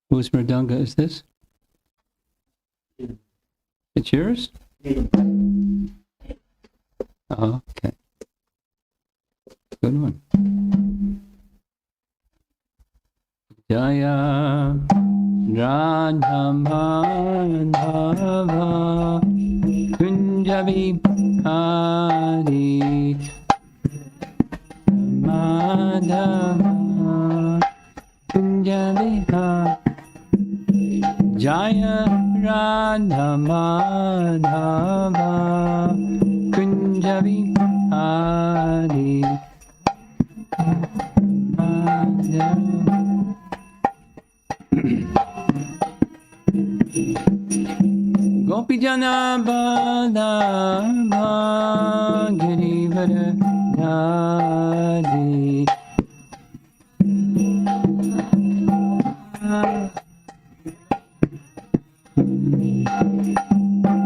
Whose mridanga is this? It's yours? Oh, okay. Good one. Jaya Radha Madhava Kunjabi Hari Madhava Kunjabi Hari Jaya Radha Madhava Kunjabi Hari Madhava. Gopi Jana Badava Girivara Dhari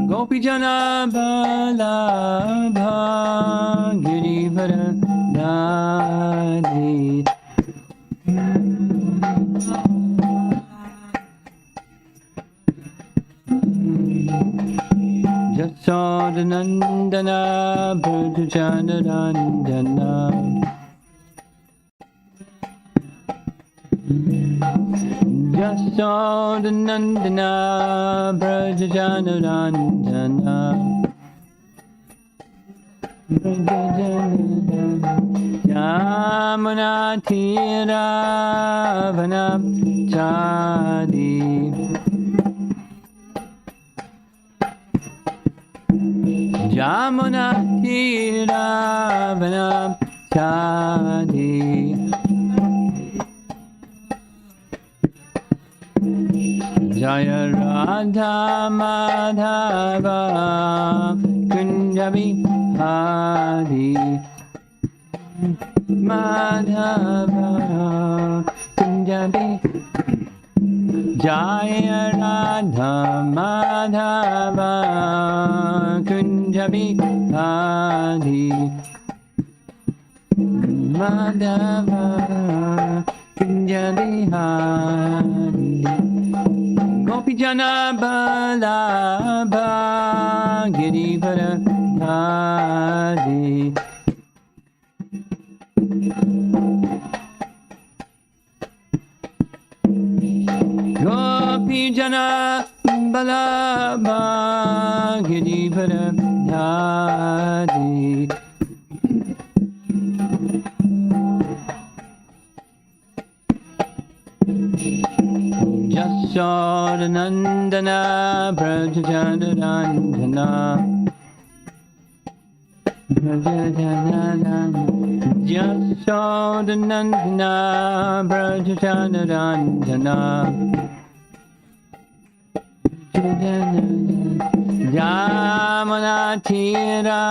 Gopi Jana Badava Girivara Dhari Jasodanandana Brajajanarandana Jasodanandana Brajajanarandana Yamuna Tira Vanam Chadi Yamuna Tira Vanam Chadi Jaya Radha Madhava Kunjabi Hari Madhava Kunjabi Jaya Radha Madhava Kunjabi Hari Madhava Kunjabi Hari Gopi Jana Balabha Girivara Dhari Gopi Jana Balabha Girivara Dhari Jasodanandana Brajajanarandana Jasodanandana Brajajanarandana Yamuna Tira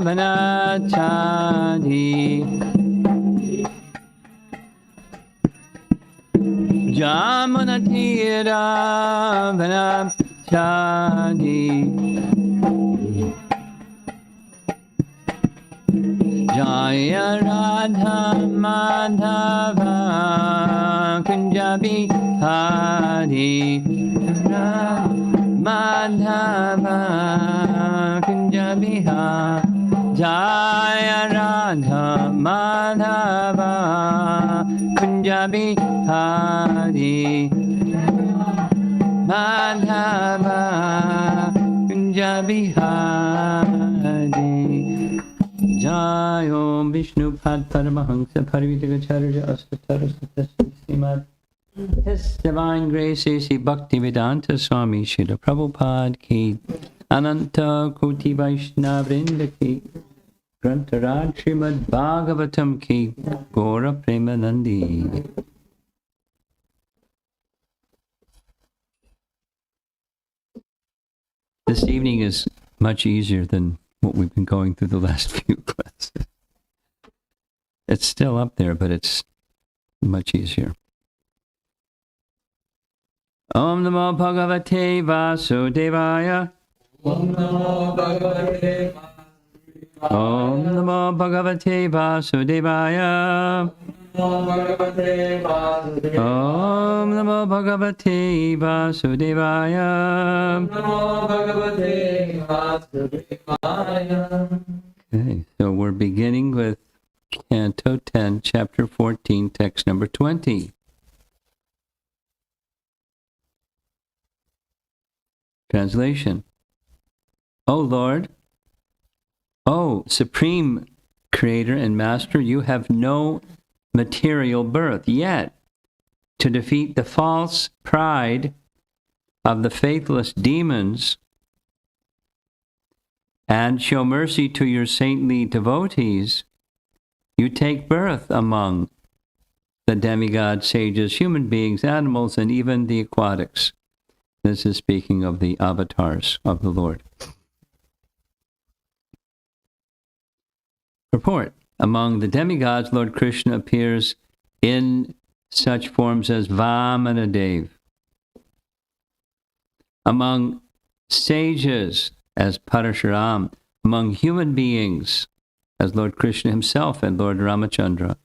Vanachadi Jamuna Tira Vanachadi Jaya Radha Madhava Kunjabi Hari Madhava Kunjabi Hari Jaya Radha Madhava Kunjabi Hari Madhava Kunjabi Hari Jai Om Vishnu Pad Paramahansa Parivitagacharya Astatara Satasya Srimad His Divine Grace A.C. Bhaktivedanta Swami Srila Prabhupada Ki Ananta Koti Vaishnava Vrinda Ki Grantaraj Srimad Bhagavatam Ki Gora Premanandi. This evening is much easier than what we've been going through the last few classes. It's still up there, but it's much easier. Om Namo Bhagavate Vasudevaya. Om Namo Bhagavate Om Namo Bhagavate Vasudevaya. Om Namo Bhagavate Vasudevaya. Om Namo Bhagavate Vasudevaya. Okay, so we're beginning with Canto 10, Chapter 14, text number 20. Translation. O Lord, O Supreme Creator and Master, you have no material birth, yet to defeat the false pride of the faithless demons and show mercy to your saintly devotees, you take birth among the demigods, sages, human beings, animals, and even the aquatics. This is speaking of the avatars of the Lord. Purport. Among the demigods, Lord Krishna appears in such forms as Vamanadev. Among sages, as Parashuram. Among human beings, as Lord Krishna himself and Lord Ramachandra.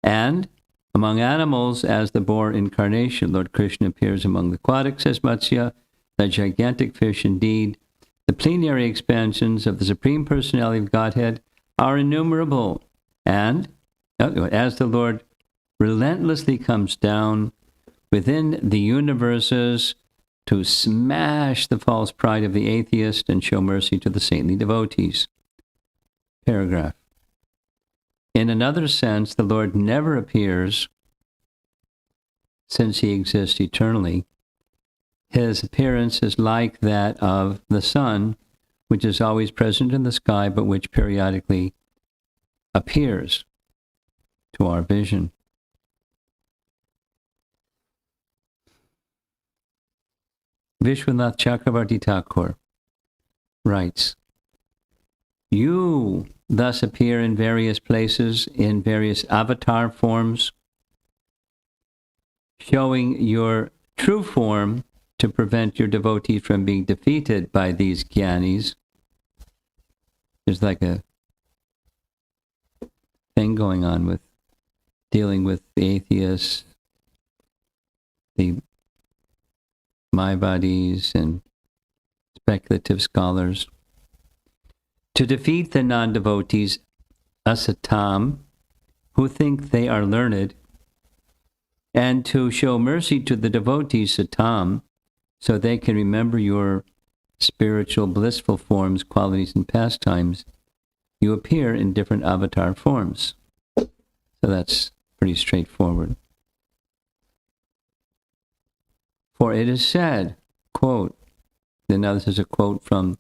And among animals, as the boar incarnation, Lord Krishna appears among the aquatics as Matsya, the gigantic fish. Indeed, the plenary expansions of the Supreme Personality of Godhead are innumerable. And as the Lord relentlessly comes down within the universes to smash the false pride of the atheist and show mercy to the saintly devotees. Paragraph. In another sense, the Lord never appears since he exists eternally. His appearance is like that of the sun, which is always present in the sky, but which periodically appears to our vision. Vishwanath Chakravarti Thakur writes, you thus appear in various places, in various avatar forms, showing your true form to prevent your devotees from being defeated by these jnanis. There's like a thing going on with dealing with the atheists, the Mayavadis, and speculative scholars. To defeat the non-devotees, asatam, who think they are learned, and to show mercy to the devotees, satam, so they can remember your spiritual blissful forms, qualities, and pastimes, you appear in different avatar forms. So that's pretty straightforward. For it is said, quote, and now this is a quote from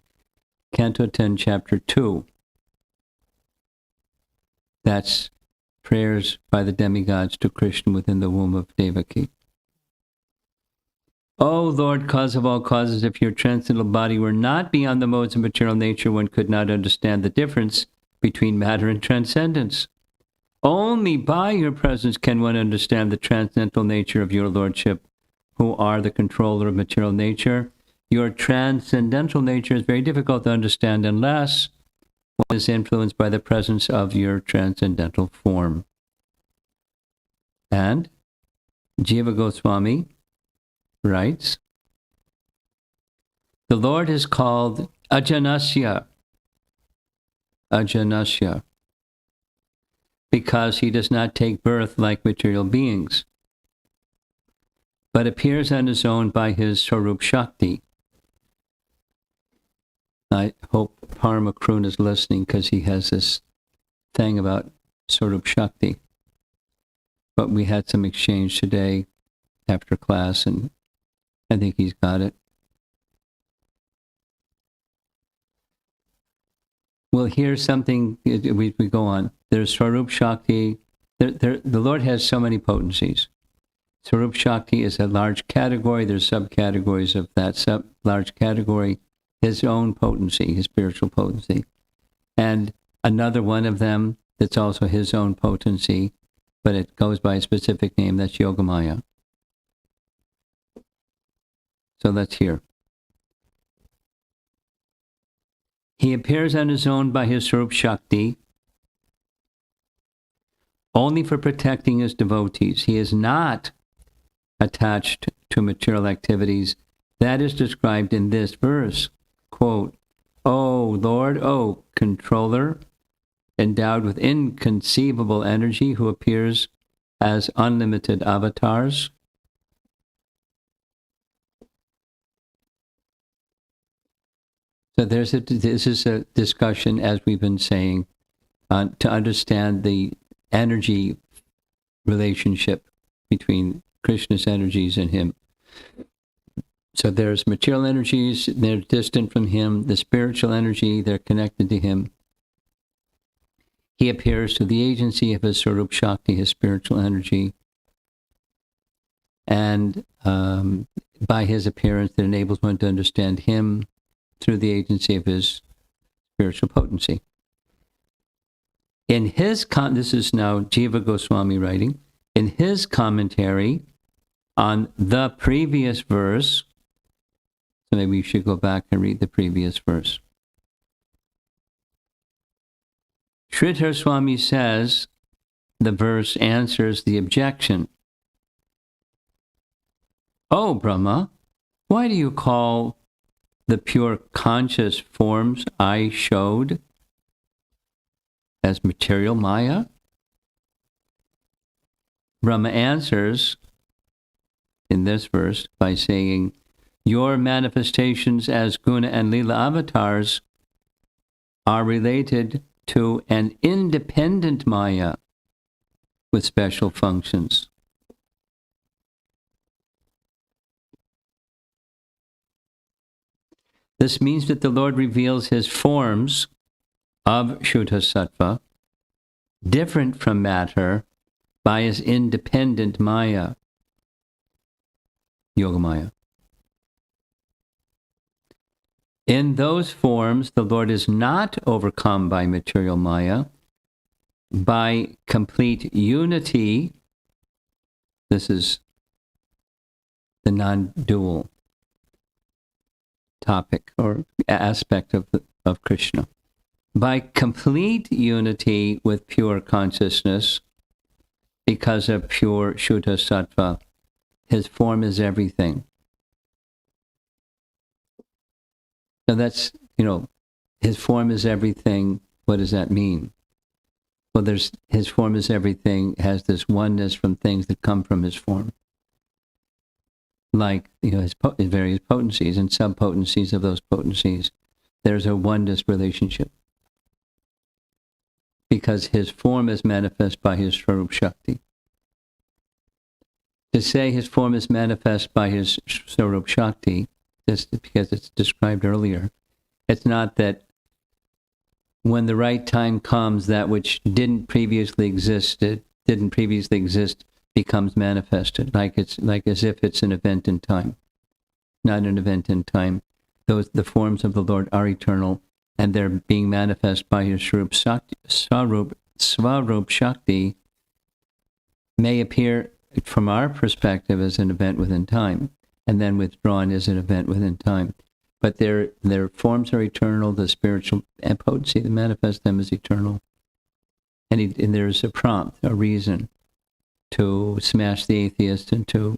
Canto 10, Chapter 2. That's prayers by the demigods to Krishna within the womb of Devaki. O Lord, cause of all causes, if your transcendental body were not beyond the modes of material nature, one could not understand the difference between matter and transcendence. Only by your presence can one understand the transcendental nature of your Lordship, who are the controller of material nature. Your transcendental nature is very difficult to understand unless one is influenced by the presence of your transcendental form. And Jiva Goswami writes, the Lord is called Ajanasya, because he does not take birth like material beings, but appears on his own by his Swarup Shakti. I hope Parma Kroon is listening, because he has this thing about Swarup Shakti. But we had some exchange today after class, and I think he's got it. We'll hear something, we go on. There's Swarup Shakti. The Lord has so many potencies. Swarup Shakti is a large category. There's subcategories of that large category. His own potency, his spiritual potency. And another one of them that's also his own potency, but it goes by a specific name, that's Yogamaya. So let's hear. He appears on his own by his Swarup Shakti. only for protecting his devotees. He is not attached to material activities. That is described in this verse. Quote, O Lord, O controller, endowed with inconceivable energy, who appears as unlimited avatars. So this is a discussion, as we've been saying, to understand the energy relationship between Krishna's energies and him. So there's material energies, they're distant from him. The spiritual energy, they're connected to him. He appears through the agency of his Swarup Shakti, his spiritual energy. And by his appearance, it enables one to understand him through the agency of his spiritual potency. In his, this is now Jiva Goswami writing, in his commentary on the previous verse, so maybe you should go back and read the previous verse. Sridhar Swami says the verse answers the objection. Oh, Brahma, why do you call the pure conscious forms I showed as material Maya? Brahma answers in this verse by saying, your manifestations as guna and lila avatars are related to an independent Maya with special functions. This means that the Lord reveals his forms of Shuddha Sattva different from matter by his independent Maya, Yoga Maya. In those forms, the Lord is not overcome by material Maya. By complete unity, this is the non-dual topic or aspect of Krishna. By complete unity with pure consciousness, because of pure Shuddha Sattva, his form is everything. So that's, his form is everything. What does that mean? Well, his form is everything, has this oneness from things that come from his form. Like, his various potencies and sub-potencies of those potencies. There's a oneness relationship. Because his form is manifest by his Swarup Shakti. To say his form is manifest by his Swarup Shakti, just because it's described earlier, it's not that when the right time comes, that which didn't previously exist becomes manifested, like as if it's an event in time. Not an event in time. The forms of the Lord are eternal, and they're being manifest by his Swarup Shakti may appear from our perspective as an event within time, and then withdrawn as an event within time. But their forms are eternal, the spiritual potency that manifests them is eternal. And there's a prompt, a reason to smash the atheist and to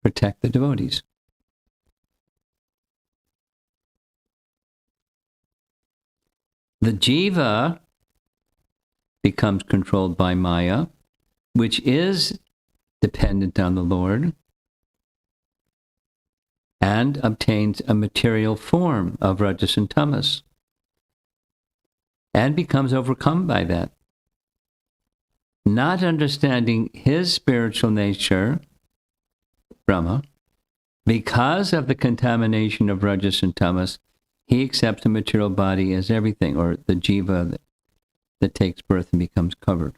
protect the devotees. The jiva becomes controlled by Maya, which is dependent on the Lord, and obtains a material form of rajas and tamas, and becomes overcome by that. Not understanding his spiritual nature, Brahma, because of the contamination of rajas and tamas, he accepts the material body as everything, or the jiva that takes birth and becomes covered.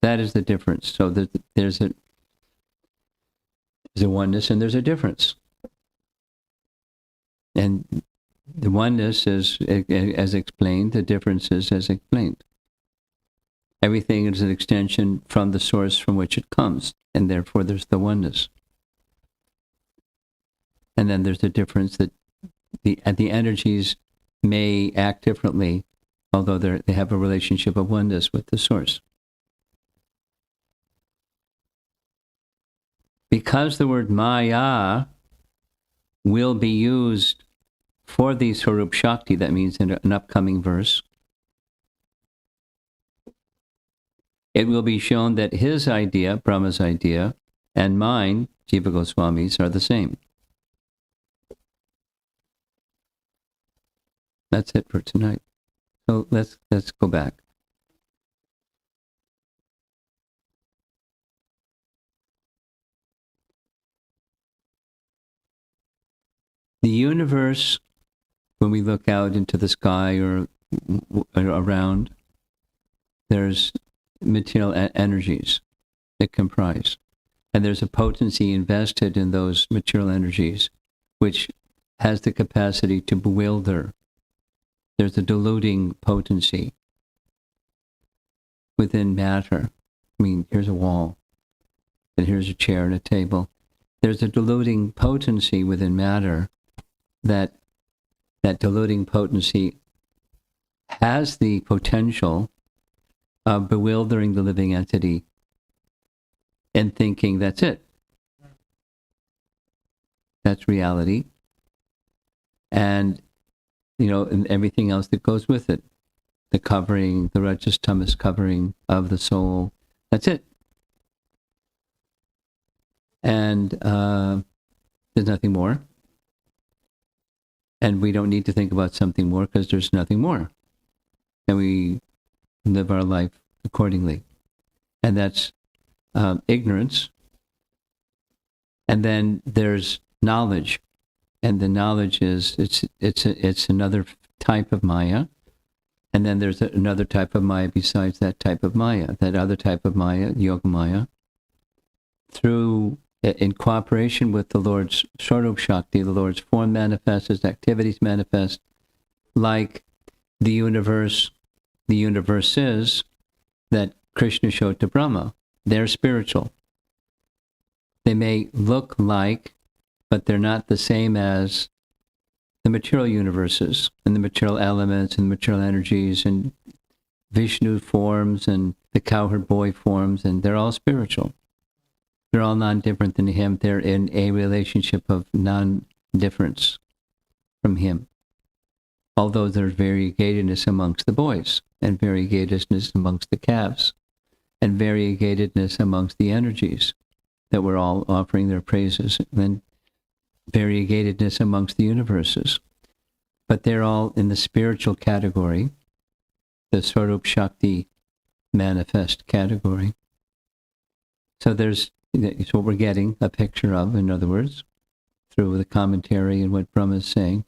That is the difference. So there's a oneness and there's a difference. And the oneness is as explained, the difference is as explained. Everything is an extension from the source from which it comes, and therefore there's the oneness. And then there's the difference that the energies may act differently, although they have a relationship of oneness with the source. because the word Maya will be used for the Swarup Shakti, that means in an upcoming verse, it will be shown that his idea, Brahma's idea, and mine, Jiva Goswami's, are the same. That's it for tonight. So let's go back. The universe, when we look out into the sky or around, there's material energies that comprise. And there's a potency invested in those material energies, which has the capacity to bewilder. There's a diluting potency within matter. I mean, here's a wall, and here's a chair and a table. There's a diluting potency within matter that diluting potency has the potential of bewildering the living entity and thinking that's it. That's reality. And, and everything else that goes with it. The covering, the Rajas Tamas covering of the soul. That's it. And there's nothing more. And we don't need to think about something more because there's nothing more. And we live our life accordingly. And that's ignorance. And then there's knowledge. And the knowledge is, it's another type of Maya. And then there's another type of Maya besides that type of Maya. That other type of Maya, Yoga Maya, in cooperation with the Lord's Swarup Shakti, the Lord's form manifests, his activities manifest, like the universe is that Krishna showed to Brahma. They're spiritual. They may look like, but they're not the same as the material universes and the material elements and the material energies and Vishnu forms and the cowherd boy forms, and they're all spiritual. They're all non-different than him. They're in a relationship of non-difference from him. Although there's variegatedness amongst the boys, and variegatedness amongst the calves, and variegatedness amongst the energies that we're all offering their praises, and variegatedness amongst the universes. But they're all in the spiritual category, the Swarup Shakti manifest category. So it's what we're getting a picture of, in other words, through the commentary and what Brahma is saying,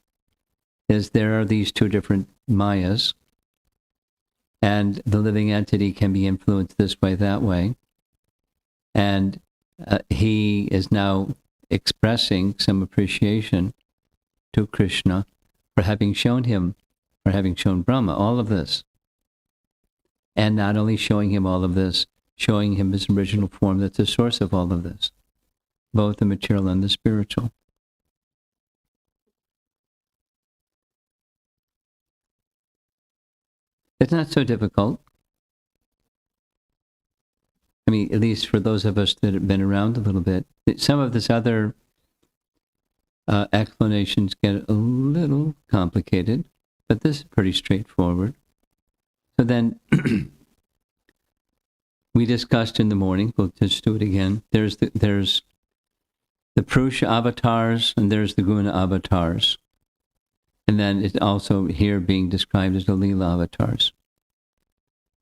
is there are these two different Mayas, and the living entity can be influenced this way, that way. And he is now expressing some appreciation to Krishna for having shown Brahma all of this. And not only showing him all of this, showing him his original form that's the source of all of this, both the material and the spiritual. It's not so difficult. I mean, at least for those of us that have been around a little bit. Some of this other explanations get a little complicated, but this is pretty straightforward. So then, we discussed in the morning, we'll just do it again, there's the Purusha avatars and there's the Guna avatars. And then it's also here being described as the Leela avatars.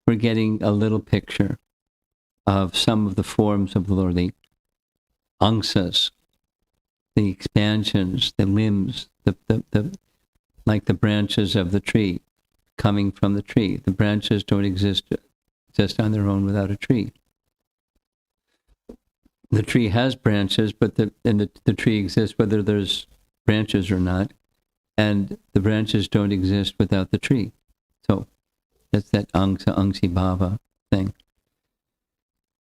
We're getting a little picture of some of the forms of the Lord, the angsas, the expansions, the limbs, the like the branches of the tree coming from the tree. The branches don't exist just on their own without a tree. The tree has branches, but the tree exists whether there's branches or not, and the branches don't exist without the tree. So that's that angsi bhava thing.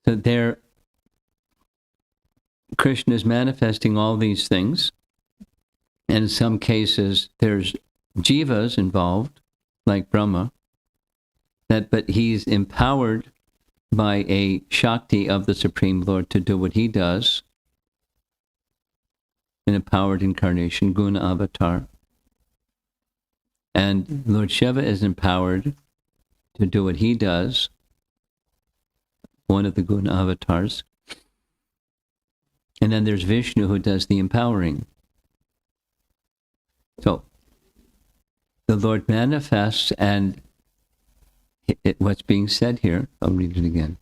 So there, Krishna is manifesting all these things, and in some cases there's jivas involved, like Brahma, but he's empowered by a Shakti of the Supreme Lord to do what he does, an empowered incarnation, Guna avatar. And Lord Shiva is empowered to do what he does, one of the Guna avatars. And then there's Vishnu who does the empowering. So the Lord manifests, and what's being said here, I'll read it again.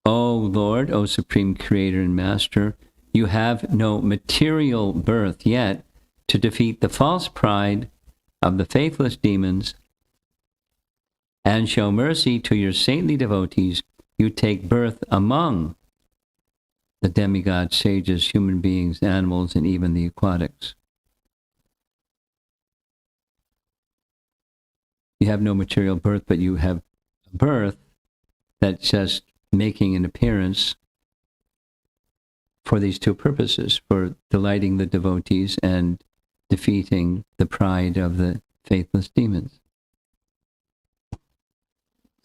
O Lord, O Supreme Creator and Master, you have no material birth yet to defeat the false pride of the faithless demons and show mercy to your saintly devotees. You take birth among the demigods, sages, human beings, animals, and even the aquatics. You have no material birth, but you have a birth that's just making an appearance for these two purposes, for delighting the devotees and defeating the pride of the faithless demons.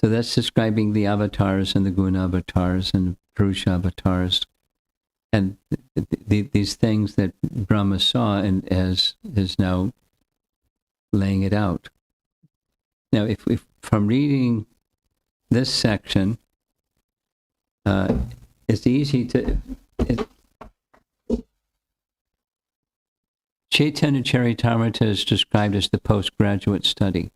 So that's describing the avatars and the guna avatars and purusha avatars, and these things that Brahma saw and as is now laying it out. Now, if from reading this section, it's easy to... Chaitanya Charitamrita is described as the postgraduate study.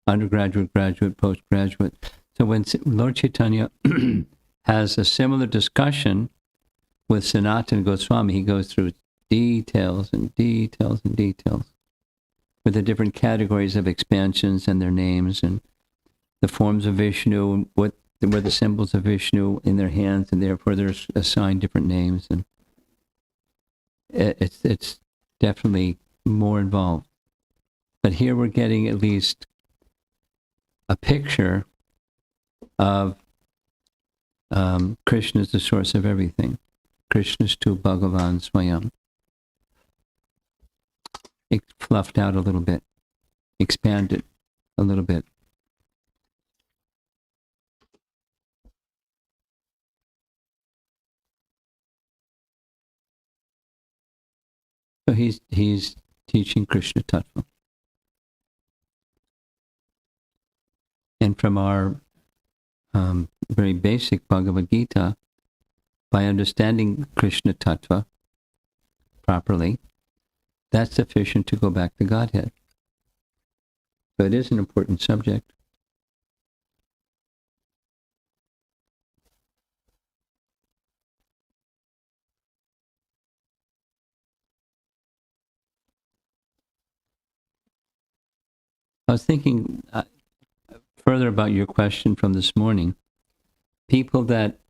Undergraduate, graduate, postgraduate. So when Lord Chaitanya has a similar discussion with Sanatana Goswami, he goes through details and details and details with the different categories of expansions and their names and the forms of Vishnu and what were the symbols of Vishnu in their hands, and therefore they're assigned different names. And it's definitely more involved. But here we're getting at least a picture of Krishna is the source of everything. Krishna's tu Bhagavan Swayam. It fluffed out a little bit, expanded a little bit. So he's teaching Krishna Tattva. And from our very basic Bhagavad Gita, by understanding Krishna Tattva properly, that's sufficient to go back to Godhead. So it is an important subject. I was thinking further about your question from this morning. People that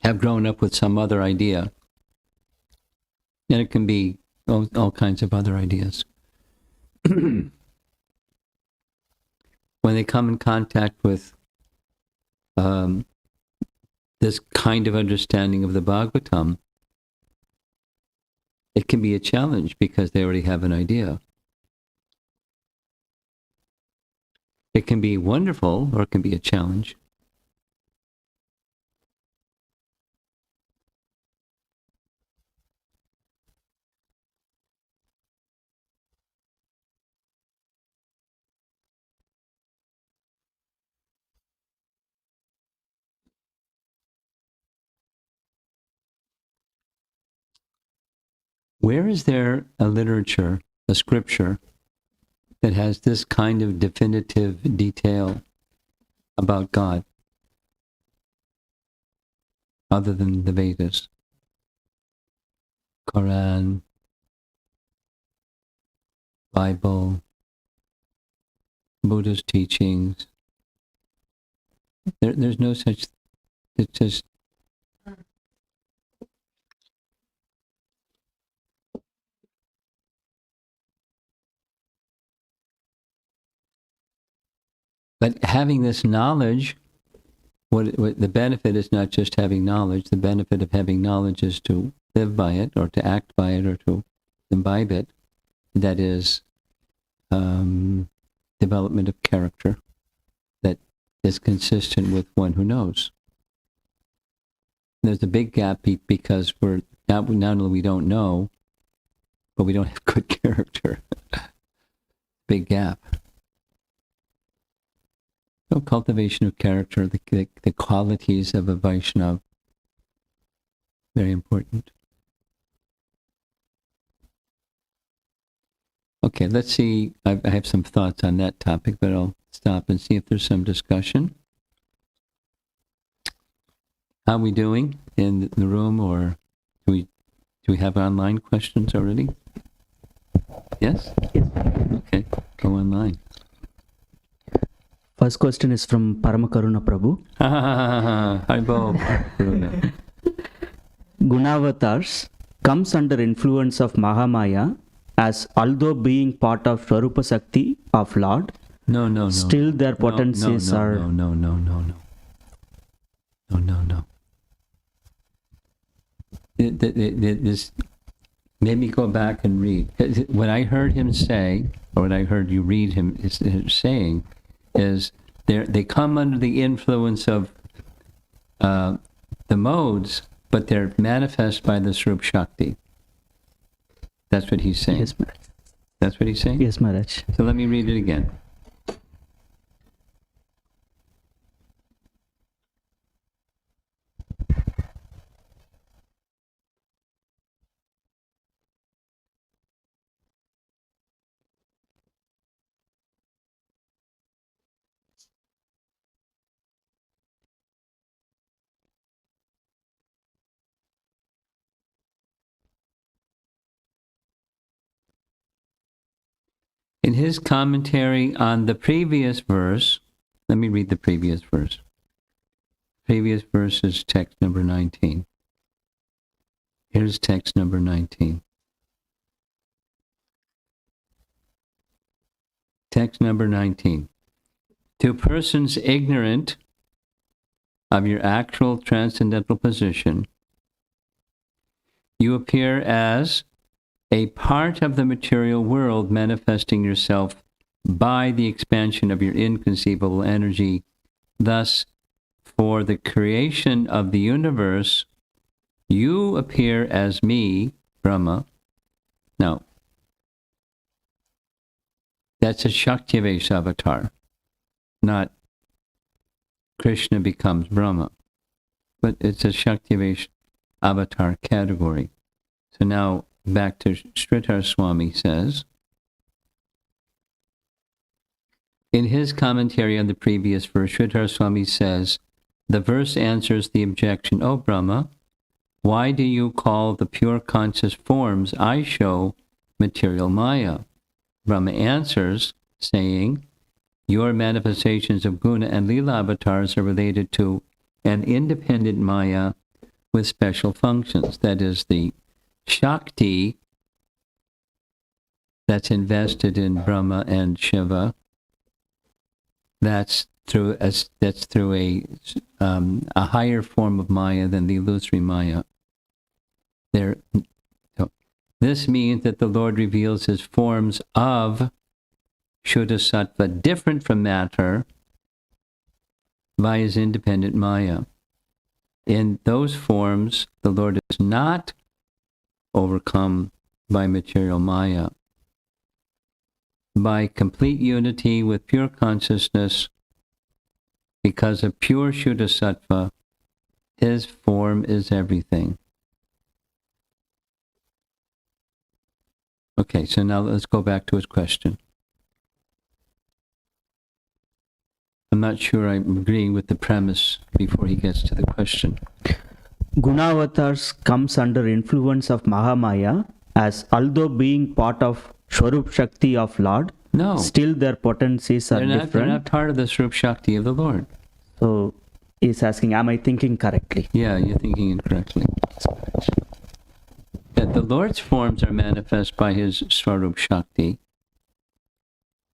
have grown up with some other idea, and it can be all kinds of other ideas. When they come in contact with this kind of understanding of the Bhagavatam, it can be a challenge because they already have an idea. It can be wonderful, or it can be a challenge. Where is there a literature, a scripture, that has this kind of definitive detail about God, other than the Vedas? Quran, Bible, Buddha's teachings. There's no such, it's just... But having this knowledge, what the benefit is not just having knowledge. The benefit of having knowledge is to live by it, or to act by it, or to imbibe it. That is development of character that is consistent with one who knows. There's a big gap because we're not only we don't know, but we don't have good character. Big gap. So cultivation of character, the qualities of a Vaishnava, very important. Okay, let's see. I have some thoughts on that topic, but I'll stop and see if there's some discussion. How are we doing in the room, or do we have online questions already? Yes? Okay, go online. First question is from Paramakaruna Prabhu. Hi, Bob. Gunavatars comes under influence of Mahamaya as although being part of Swarupa Sakti of Lord, No. still their potencies are... No. This, maybe go back and read. What I heard him say, or what I heard you read him saying, is they come under the influence of the modes, but they're manifest by the Swarup Shakti. That's what he's saying. Yes, Maharaj. That's what he's saying? Yes, Maharaj. So let me read it again. In his commentary on the previous verse, let me read the previous verse. Previous verse is text number 19. Here's text number 19. Text number 19. To persons ignorant of your actual transcendental position, you appear as a part of the material world manifesting yourself by the expansion of your inconceivable energy. Thus, for the creation of the universe, you appear as me, Brahma. Now, that's a Shaktivesh avatar, not Krishna becomes Brahma, but it's a Shaktivesh avatar category. So now, back to Sridhar Swami says, in his commentary on the previous verse, Sridhar Swami says, the verse answers the objection, "O Brahma, why do you call the pure conscious forms I show material Maya?" Brahma answers, saying, your manifestations of guna and lila avatars are related to an independent Maya with special functions. That is the Shakti that's invested in Brahma and Shiva. That's through a higher form of Maya than the illusory Maya. This means that the Lord reveals his forms of Shuddha Sattva different from matter by his independent Maya. In those forms, the Lord is not overcome by material Maya. By complete unity with pure consciousness, because of pure Shuddha Sattva, his form is everything. Okay, so now let's go back to his question. I'm not sure I'm agreeing with the premise before he gets to the question. Gunavatars comes under influence of Mahamaya as although being part of Swarup Shakti of Lord, No, still their potencies are different. They're not part of the Swarup Shakti of the Lord. So he's asking, am I thinking correctly? Yeah, you're thinking incorrectly. That the Lord's forms are manifest by his Swarup Shakti,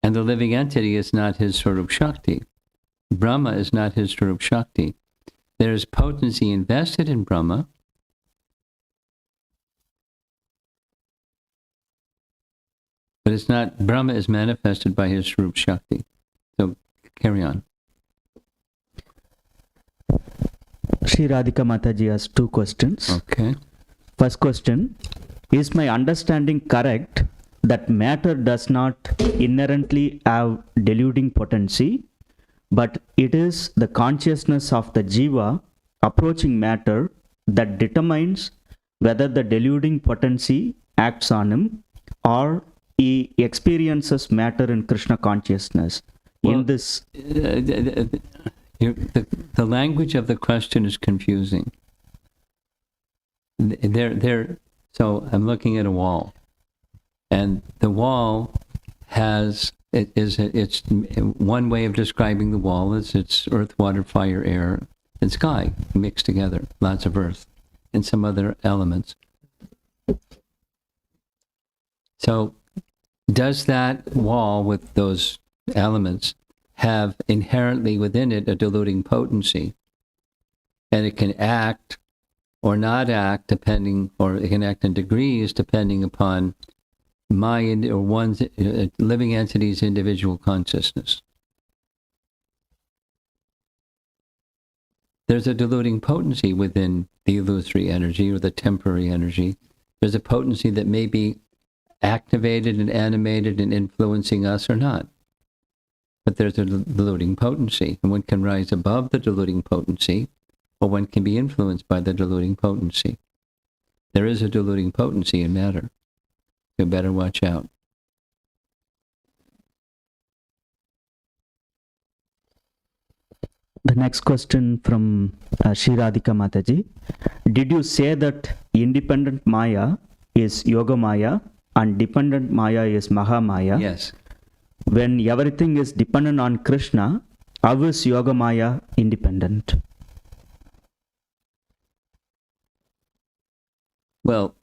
and the living entity is not his Swarup Shakti. Brahma is not his Swarup Shakti. There is potency invested in Brahma, But it's not, Brahma is manifested by his Swarup Shakti. So carry on. Sri Radhika Mataji has two questions. Okay. First question, is my understanding correct that matter does not inherently have deluding potency, but it is the consciousness of the jiva approaching matter that determines whether the deluding potency acts on him or he experiences matter in Krishna consciousness? Well, in this, the language of the question is confusing. So I'm looking at a wall, and the wall has it's one way of describing the wall is it's earth, water, fire, air, and sky mixed together, lots of earth and some other elements. So does that wall with those elements have inherently within it a diluting potency? And it can act or not act depending, or it can act in degrees depending upon or one's living entity's individual consciousness. There's a diluting potency within the illusory energy or the temporary energy. There's a potency that may be activated and animated and influencing us or not. But there's a diluting potency, and one can rise above the diluting potency, or one can be influenced by the diluting potency. There is a diluting potency in matter. You better watch out. the next question from Sri Radhika Mataji. Did you say that independent Maya is Yoga Maya and dependent Maya is Maha Maya? Yes. When everything is dependent on Krishna, how is Yoga Maya independent? Well,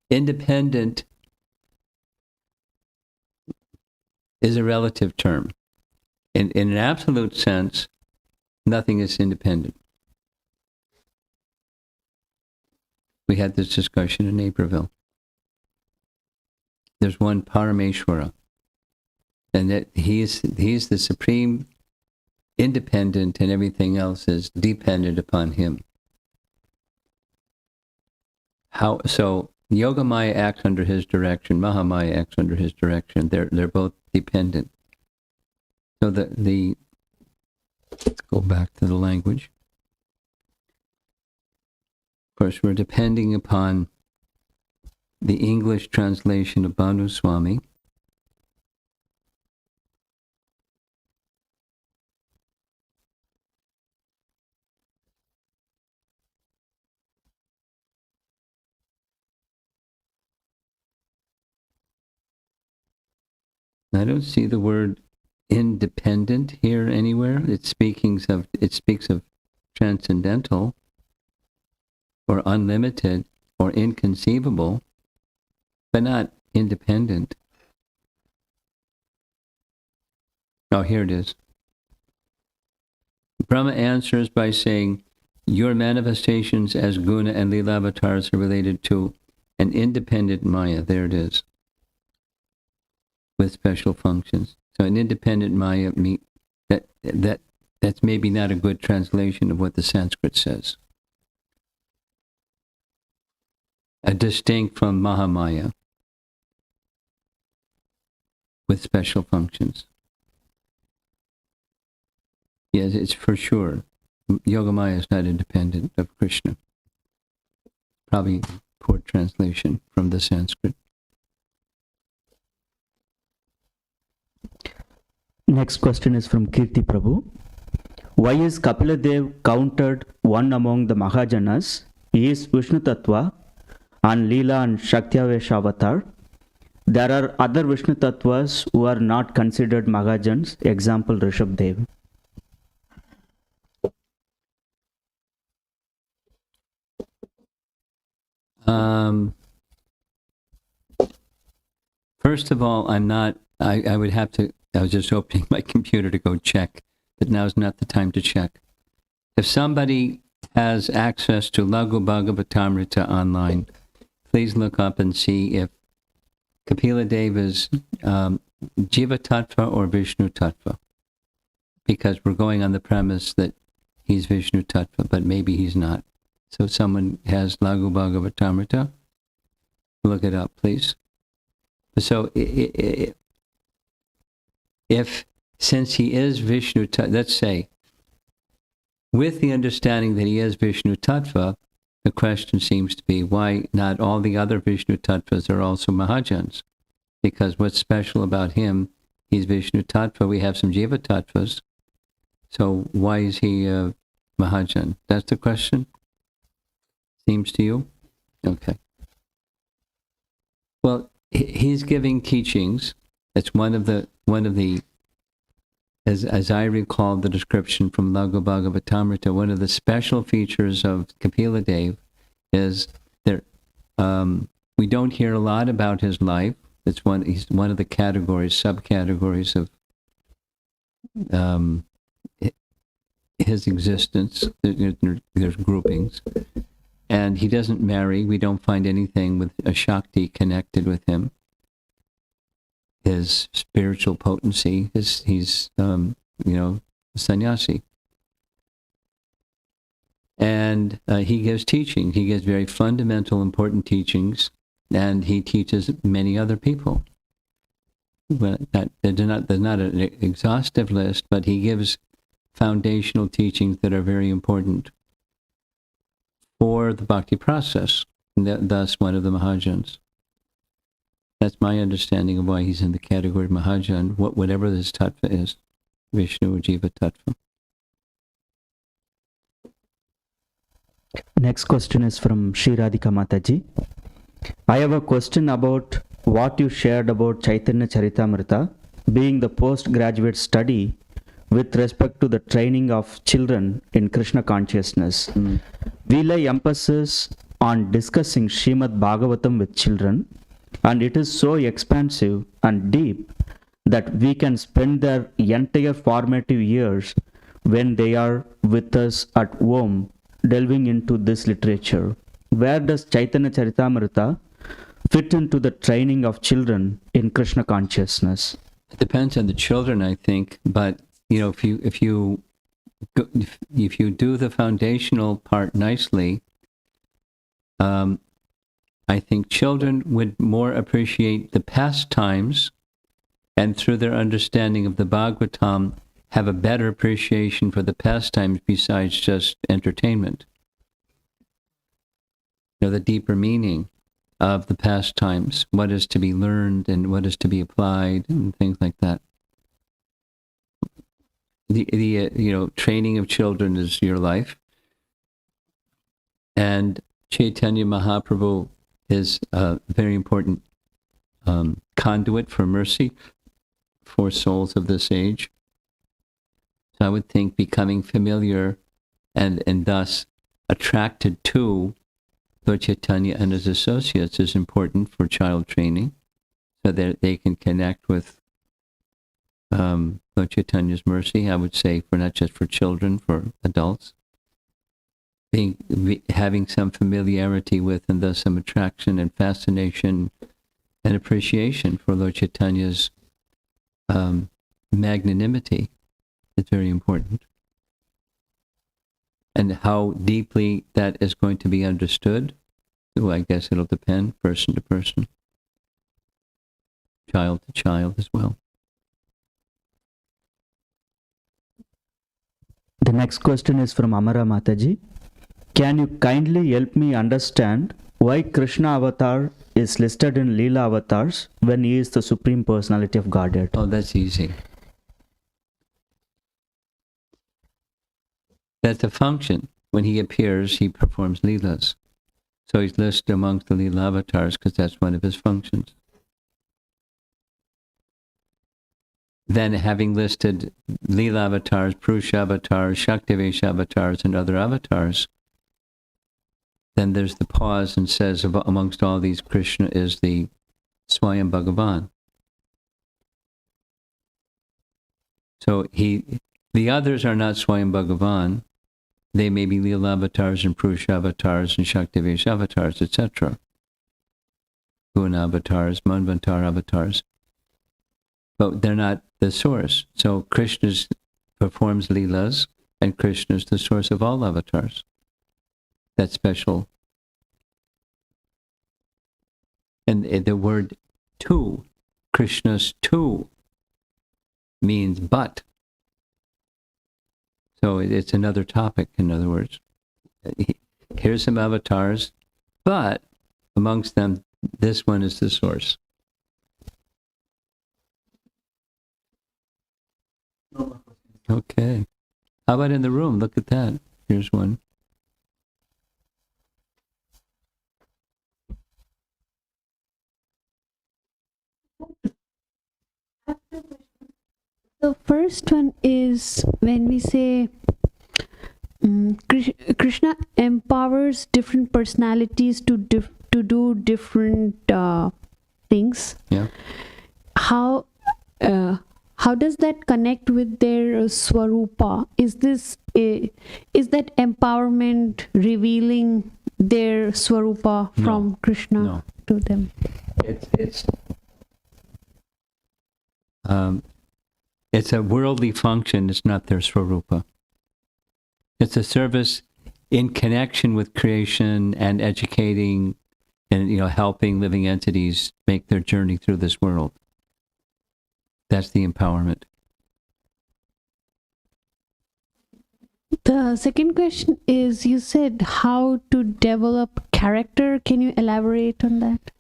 independent is a relative term. In an absolute sense, nothing is independent. We had this discussion in Naperville. There's one Parameshwara, and that he's the supreme independent, and everything else is dependent upon him. So Yoga Maya acts under his direction, Maha Maya acts under his direction. They're both dependent. So let's go back to the language. Of course, we're depending upon the English translation of Bhanu Swami. I don't see the word independent here anywhere. It speaks of transcendental or unlimited or inconceivable, but not independent. Oh, here it is. Brahma answers by saying, your manifestations as guna and lila avatars are related to an independent Maya. There it is. With special functions. So an independent Maya, that's maybe not a good translation of what the Sanskrit says. A distinct from Mahamaya with special functions. Yes, it's for sure. Yogamaya is not independent of Krishna. Probably poor translation from the Sanskrit. Next question is from Kirti Prabhu. Why is Kapila Dev counted one among the Mahajanas? He is Vishnu Tattva and Leela and Shaktyavesha avatar. There are other Vishnu Tattvas who are not considered Mahajans. Example, Rishabh Dev. First of all, I would have to, I was just opening my computer to go check, but now's not the time to check. If somebody has access to Lagu Bhagavatamrita online, please look up and see if Kapila Dev is Jiva Tattva or Vishnu Tattva. Because we're going on the premise that he's Vishnu Tattva, but maybe he's not. So if someone has Lagu Bhagavatamrita, look it up, please. So if since he is Vishnu Tattva, let's say, with the understanding that he is Vishnu Tattva, the question seems to be why not all the other Vishnu Tattvas are also Mahajans? Because what's special about him, he's Vishnu Tattva, we have some Jiva Tattvas, so why is he a Mahajan? That's the question? Seems to you? Okay. Well, he's giving teachings. It's one of the as I recall the description from Lagu Bhagavatamrita, one of the special features of Kapila Dev is there. We don't hear a lot about his life. He's one of the subcategories of his existence. There's groupings. And he doesn't marry. We don't find anything with a Shakti connected with him. His spiritual potency, he's a sannyasi. And he gives teaching. He gives very fundamental, important teachings, and he teaches many other people. Well, there's not an exhaustive list, but he gives foundational teachings that are very important for the bhakti process, and thus one of the Mahajans. That's my understanding of why he's in the category of Mahajan, whatever this tattva is, Vishnu or Jiva tattva. Next question is from Shri Radhika Mataji. I have a question about what you shared about Chaitanya Charitamrita being the postgraduate study with respect to the training of children in Krishna consciousness. We lay emphasis on discussing Srimad Bhagavatam with children, and it is so expansive and deep that we can spend their entire formative years when they are with us at home delving into this literature. Where does Chaitanya Charitamrita fit into the training of children in Krishna consciousness? It depends on the children, I think, but if you do the foundational part nicely, I think children would more appreciate the pastimes, and through their understanding of the Bhagavatam, have a better appreciation for the pastimes besides just entertainment. The deeper meaning of the pastimes, what is to be learned and what is to be applied, and things like that. The training of children is your life, and Chaitanya Mahaprabhu is a very important conduit for mercy for souls of this age. So I would think becoming familiar and thus attracted to Lord Chaitanya and his associates is important for child training, so that they can connect with Lord Chaitanya's mercy, I would say, for not just for children, for adults. Having some familiarity with and thus some attraction and fascination and appreciation for Lord Chaitanya's magnanimity is very important. And how deeply that is going to be understood, well, I guess it'll depend person to person, child to child as well. The next question is from Amara Mataji. Can you kindly help me understand why Krishna Avatar is listed in Leela Avatars when he is the Supreme Personality of Godhead? Oh, that's easy. That's a function. When he appears, he performs Leelas. So he's listed amongst the Leela Avatars because that's one of his functions. Then having listed Leela Avatars, Purusha Avatars, Shaktivesh Avatars, and other avatars, then there's the pause and says amongst all these, Krishna is the Swayam Bhagavan. So the others are not Swayam Bhagavan, They may be Leela avatars and Purusha avatars and Shaktivesh avatars, etc. Guna avatars, Manvantar avatars. But they're not the source. So Krishna performs Leelas, and Krishna is the source of all avatars. That's special. And the word tu, Krishna's tu, means but. So it's another topic, in other words. Here's some avatars, but amongst them, this one is the source. Okay. How about in the room? Look at that. Here's one. The first one is when we say Krishna empowers different personalities to do different things. Yeah. How does that connect with their swarupa? Is that empowerment revealing their swarupa from Krishna to them? It's a worldly function. It's not their swarupa. It's a service in connection with creation and educating and helping living entities make their journey through this world. That's the empowerment. The second question is, you said how to develop character. Can you elaborate on that?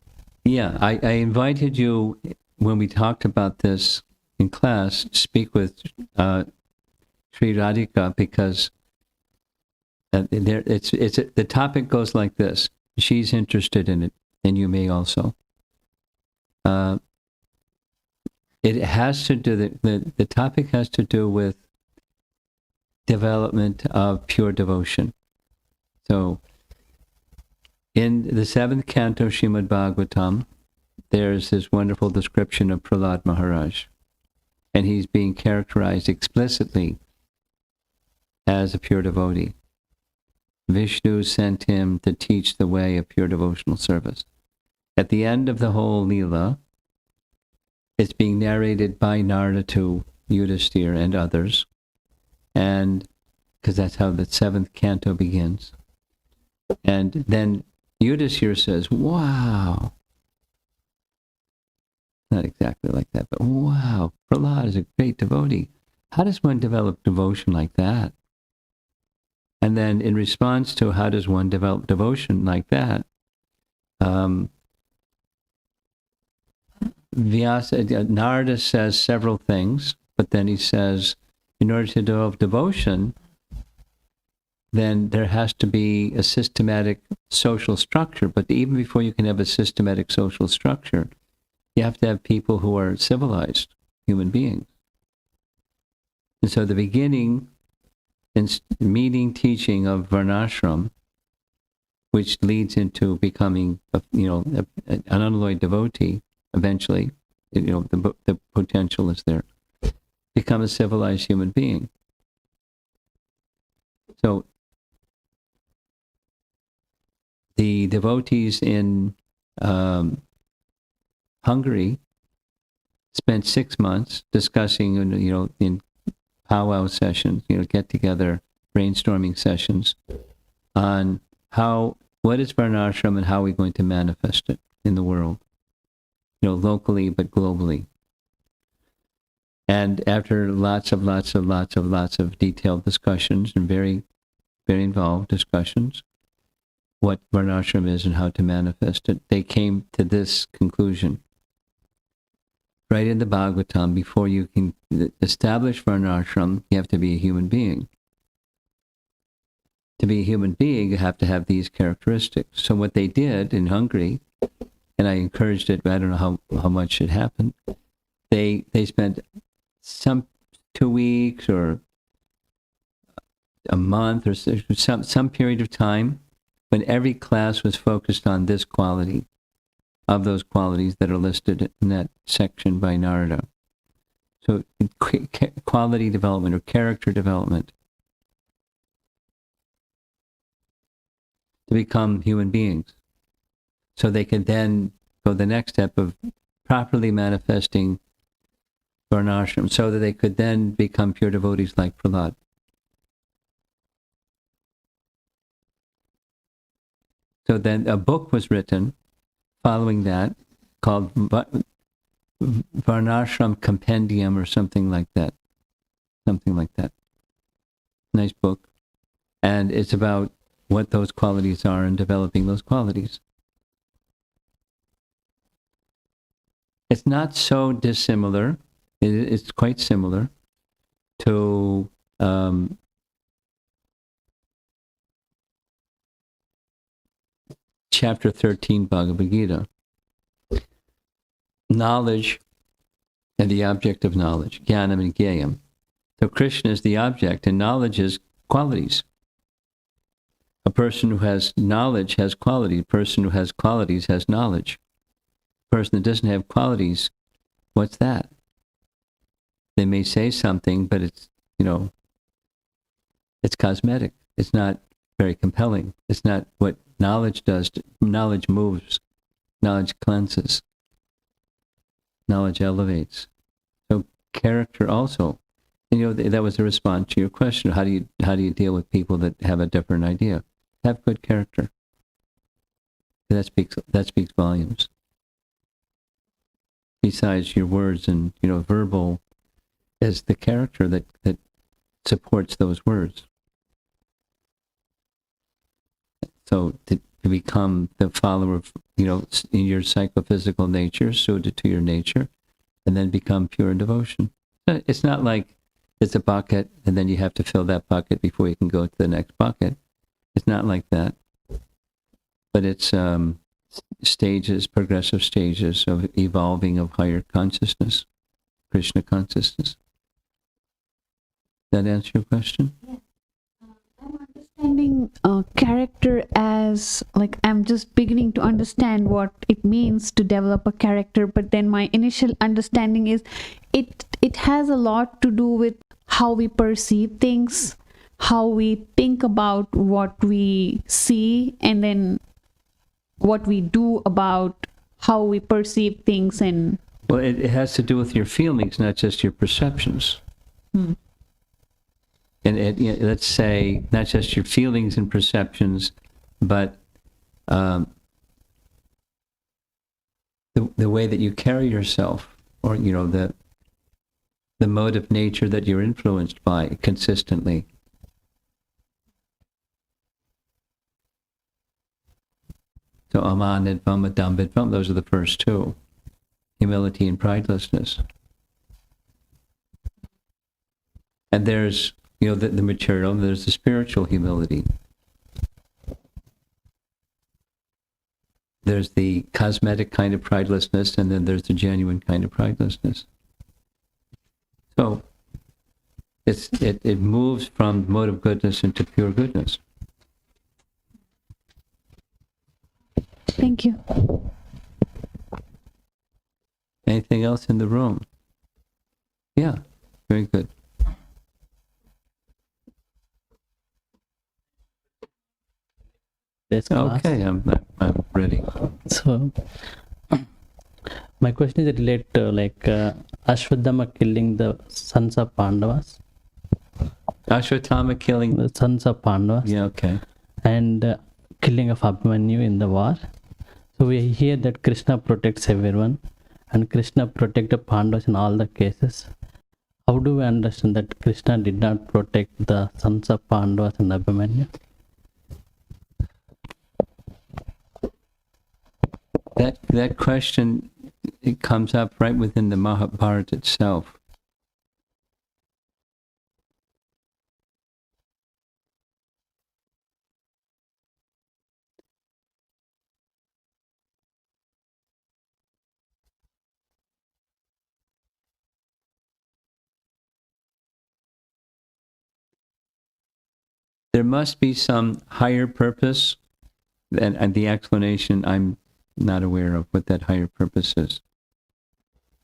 Yeah, I invited you when we talked about this in class to speak with Sri Radhika because the topic goes like this. She's interested in it, and you may also. It has to do, the topic has to do with development of pure devotion. So, in the 7th canto Srimad Bhagavatam, there's this wonderful description of Prahlad Maharaj. And he's being characterized explicitly as a pure devotee. Vishnu sent him to teach the way of pure devotional service. At the end of the whole Leela, it's being narrated by Narada to Yudhisthira and others. And because that's how the 7th canto begins. And then Yudhisthira says, wow. Not exactly like that, but wow, Prahlad is a great devotee. How does one develop devotion like that? And then in response to how does one develop devotion like that, Narada says several things, but then he says, in order to develop devotion, then there has to be a systematic social structure. But even before you can have a systematic social structure, you have to have people who are civilized human beings. And so the beginning and meeting teaching of Varnashram, which leads into becoming an unalloyed devotee eventually, the potential is there, become a civilized human being. So the devotees in Hungary spent 6 months discussing, in powwow sessions, get together, brainstorming sessions on what is Varnashram and how are we going to manifest it in the world, locally but globally. And after lots of detailed discussions and very, very involved discussions, what Varnashram is and how to manifest it, they came to this conclusion. Right in the Bhagavatam, before you can establish Varnashram, you have to be a human being. To be a human being, you have to have these characteristics. So what they did in Hungary, and I encouraged it, but I don't know how much it happened, they spent some 2 weeks or a month or some period of time when every class was focused on this quality, of those qualities that are listed in that section by Narada. So quality development or character development. to become human beings. So they could then go the next step of properly manifesting varnashram, so that they could then become pure devotees like Prahlad. So then a book was written following that called Varnashram Compendium or something like that. Something like that. Nice book. And it's about what those qualities are and developing those qualities. It's not so dissimilar. It's quite similar to chapter 13 Bhagavad Gita. Knowledge and the object of knowledge, jnanam and gyayam. So Krishna is the object and knowledge is qualities. A person who has knowledge has quality. A person who has qualities has knowledge. A person that doesn't have qualities, what's that? They may say something, but it's, it's cosmetic. It's not very compelling. It's not what knowledge does. Knowledge moves. Knowledge cleanses. Knowledge elevates. So character also. And, that was a response to your question. How do you deal with people that have a different idea? Have good character. That speaks volumes. Besides your words and verbal is the character that supports those words. So to become the follower of in your psychophysical nature, suited to your nature, and then become pure in devotion. It's not like it's a bucket and then you have to fill that bucket before you can go to the next bucket. It's not like that. But it's stages, progressive stages of evolving of higher consciousness, Krishna consciousness. Does that answer your question? Yes. I'm understanding character as, I'm just beginning to understand what it means to develop a character, but then my initial understanding is it has a lot to do with how we perceive things, how we think about what we see, and then what we do about how we perceive things. And well, it has to do with your feelings, not just your perceptions. And let's say not just your feelings and perceptions, but the way that you carry yourself, or the mode of nature that you're influenced by consistently. So amanidvam, adambidvam, those are the first two. Humility and pridelessness. And there's the material, and there's the spiritual humility. There's the cosmetic kind of pridelessness, and then there's the genuine kind of pridelessness. So it moves from mode of goodness into pure goodness. thank you. Anything else in the room? Yeah, very good. Okay, I'm ready. So, my question is related to Ashwadhama killing the sons of Pandavas. Ashwatthama killing The sons of Pandavas. Yeah, okay. And killing of Abhimanyu in the war. So we hear that Krishna protects everyone, and Krishna protected Pandavas in all the cases. How do we understand that Krishna did not protect the sons of Pandavas and Abhimanyu? That question, it comes up right within the Mahabharata itself. There must be some higher purpose, and the explanation I'm not aware of what that higher purpose is.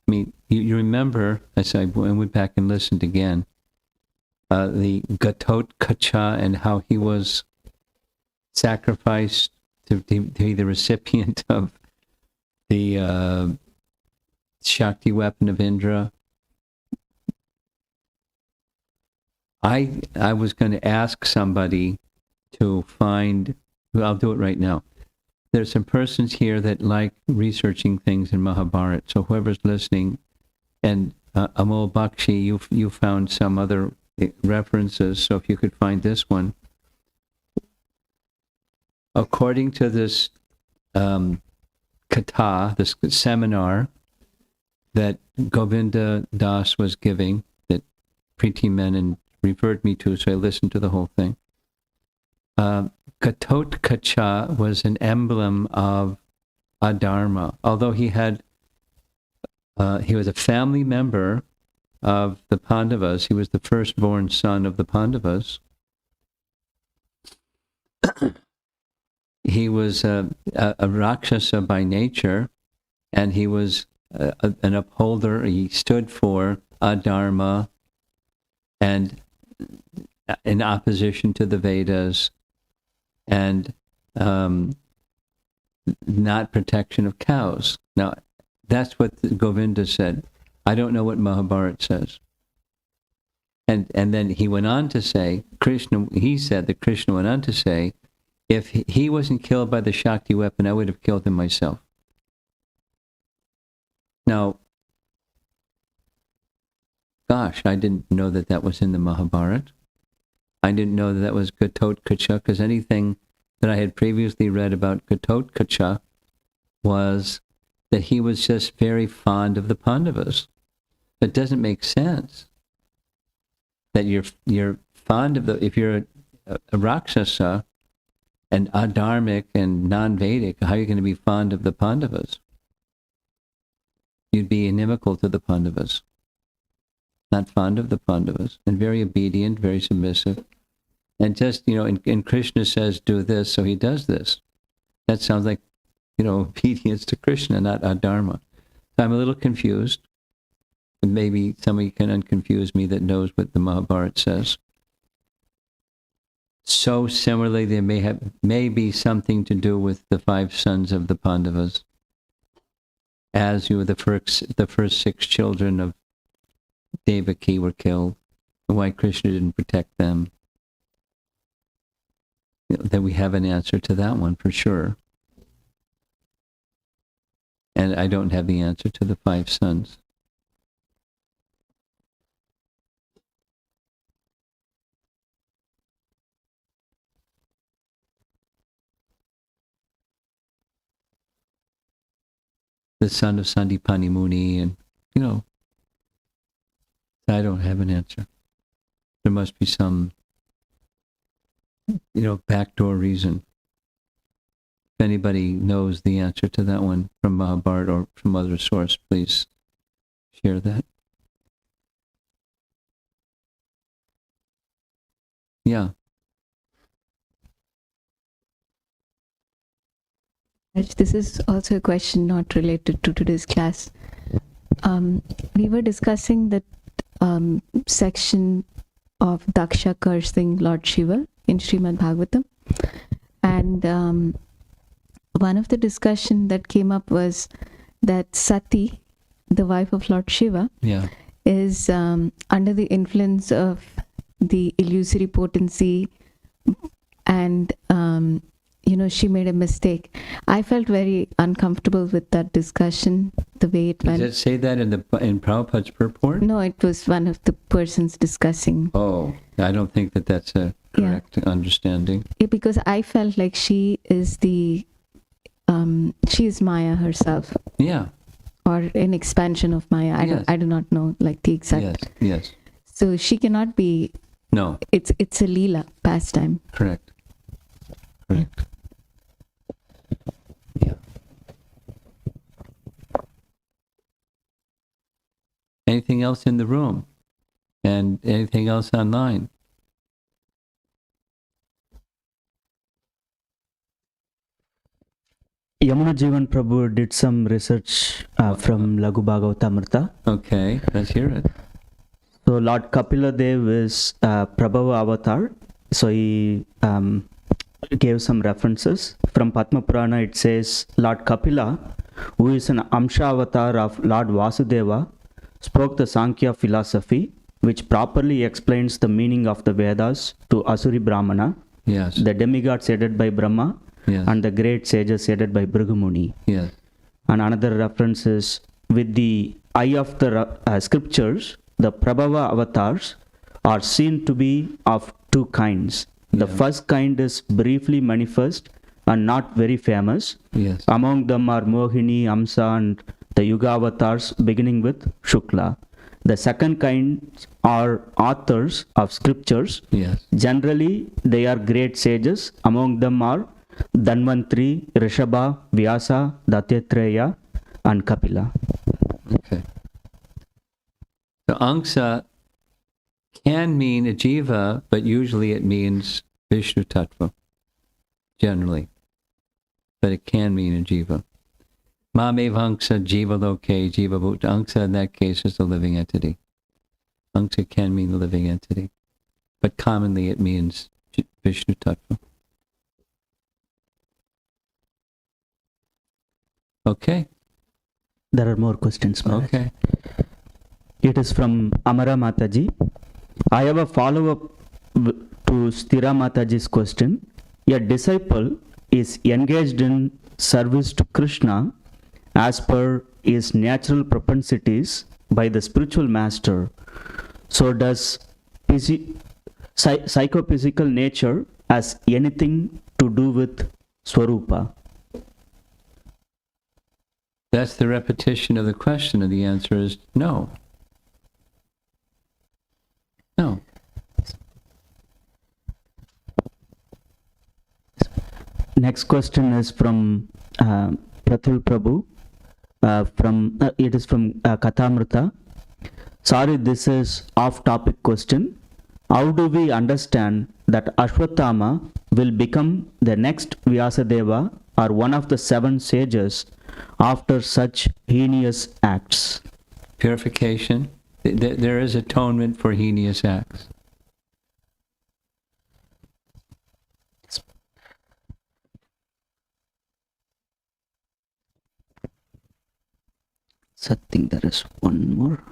I mean, you remember, as I went back and listened again, the Gatotkacha and how he was sacrificed to be the recipient of the Shakti weapon of Indra. I was going to ask somebody to find, well, I'll do it right now. There's some persons here that like researching things in Mahabharata. So whoever's listening, and Amol Bakshi, you found some other references. So if you could find this one. According to this katha, this seminar that Govinda Das was giving, that Preeti Menon referred me to, so I listened to the whole thing. Ghatotkacha was an emblem of adharma, although he was a family member of the Pandavas. He was the firstborn son of the Pandavas. He was a Rakshasa by nature, and he was an upholder. He stood for adharma and in opposition to the Vedas, and not protection of cows. Now, that's what Govinda said. I don't know what Mahabharata says. And then he went on to say, he said that Krishna went on to say, if he wasn't killed by the Shakti weapon, I would have killed him myself. Now, gosh, I didn't know that was in the Mahabharata. I didn't know that was Ghatotkacha, because anything that I had previously read about Ghatotkacha was that he was just very fond of the Pandavas. It doesn't make sense that you're fond of if you're a Rakshasa and adharmic and non-Vedic, how are you going to be fond of the Pandavas? You'd be inimical to the Pandavas, not fond of the Pandavas, and very obedient, very submissive. And just, and Krishna says, do this, so he does this. That sounds like, obedience to Krishna, not adharma. So I'm a little confused. Maybe somebody can unconfuse me that knows what the Mahabharata says. So similarly, there may be something to do with the 5 sons of the Pandavas, as the first 6 children of Devaki were killed, and why Krishna didn't protect them. That we have an answer to that one for sure. And I don't have the answer to the 5 sons. The son of Sandipani Muni, and, I don't have an answer. There must be some, backdoor reason. If anybody knows the answer to that one from Mahabharata or from other source, please share that. Yeah. This is also a question not related to today's class. We were discussing that section of Daksha cursing Lord Shiva in Srimad Bhagavatam. And one of the discussion that came up was that Sati, the wife of Lord Shiva, is under the influence of the illusory potency, and she made a mistake. I felt very uncomfortable with that discussion, the way it went. Does it say that in Prabhupada's purport? No, it was one of the persons discussing. Oh, I don't think that's a correct understanding. Yeah, because I felt like she is she is Maya herself. Yeah. Or an expansion of Maya. I do not know the exact. Yes. So she cannot be. No. It's a Leela pastime. Correct. Yeah. Anything else in the room? And anything else online? Yamuna Jivan Prabhu did some research from Laghu Bhagavatamrita. Okay, let's hear it. So Lord Kapila Dev is Prabhava avatar. So he gave some references. From Padma Purana, it says Lord Kapila, who is an Amsha avatar of Lord Vasudeva, spoke the Sankhya philosophy, which properly explains the meaning of the Vedas to Asuri Brahmana, Yes. the demigods headed by Brahma, Yes. and the great sages headed by Bhrigu Yes. And another reference is, with the eye of the scriptures, the Prabhava avatars are seen to be of two kinds. The Yeah. first kind is briefly manifest and not very famous. Yes. Among them are Mohini, Amsa, and the Yuga avatars beginning with Shukla. The second kind are authors of scriptures. Yes. Generally, they are great sages. Among them are Dhanvantri, Rishabha, Vyasa, Dattatreya, and Kapila. Okay. So Angsa can mean a jiva, but usually it means Vishnu Tattva, generally. But it can mean a jiva. Mamev Angsa, jiva loke, jiva bhuta. Angsa in that case is the living entity. Angsa can mean the living entity. But commonly it means Vishnu Tattva. Okay. There are more questions, Maharaj. Okay. It is from Amara Mataji. I have a follow-up to Stira Mataji's question. A disciple is engaged in service to Krishna as per his natural propensities by the spiritual master. So does psychophysical nature has anything to do with Swarupa? That's the repetition of the question, and the answer is no. No. Next question is from Prathul Prabhu. It is from Kathamrita. Sorry, this is off-topic question. How do we understand that Ashwatthama will become the next Vyasadeva or one of the 7 sages after such heinous acts? Purification. There is atonement for heinous acts. So I think there is one more.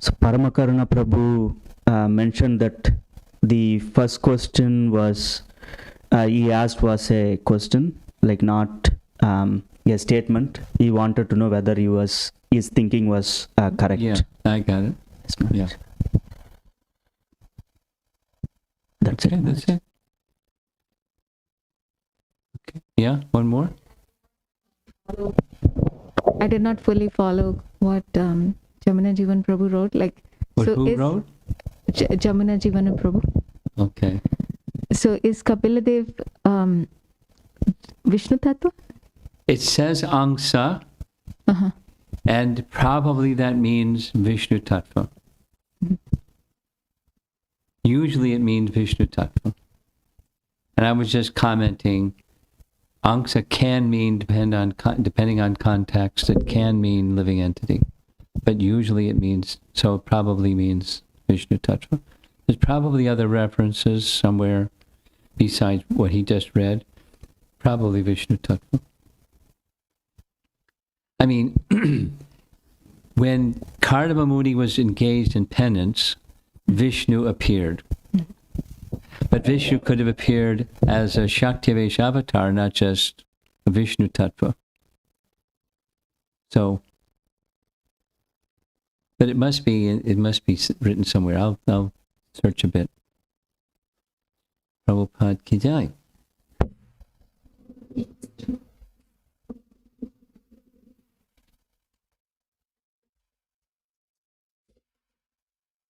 So Paramakarana Prabhu mentioned that the first question was he asked was a question, like not a statement. He wanted to know whether his thinking was correct. Yeah, I got it. Yes, Maharaj. Yeah. That's Okay, it. that's Maharaj. it. Okay. Yeah, one more? I did not fully follow what Jamuna Jivan Prabhu wrote. Like, What, so who is wrote? Jamuna Jivan Prabhu. Okay. So is Kapila Dev Vishnu Tattva? It says Angsa, Uh-huh. and probably that means Vishnu Tattva. Mhm. Usually it means Vishnu Tattva. And I was just commenting, Angsa can mean, depending on context, it can mean living entity. But usually it means, so it probably means Vishnu Tattva. There's probably other references somewhere besides what he just read. Probably Vishnu Tattva. I mean, when Kardama Muni was engaged in penance, Vishnu appeared. But Vishnu could have appeared as a Shaktivesh avatar, not just a Vishnu Tattva. So, but it must be written somewhere. I'll search a bit. Prabhupada ki jai.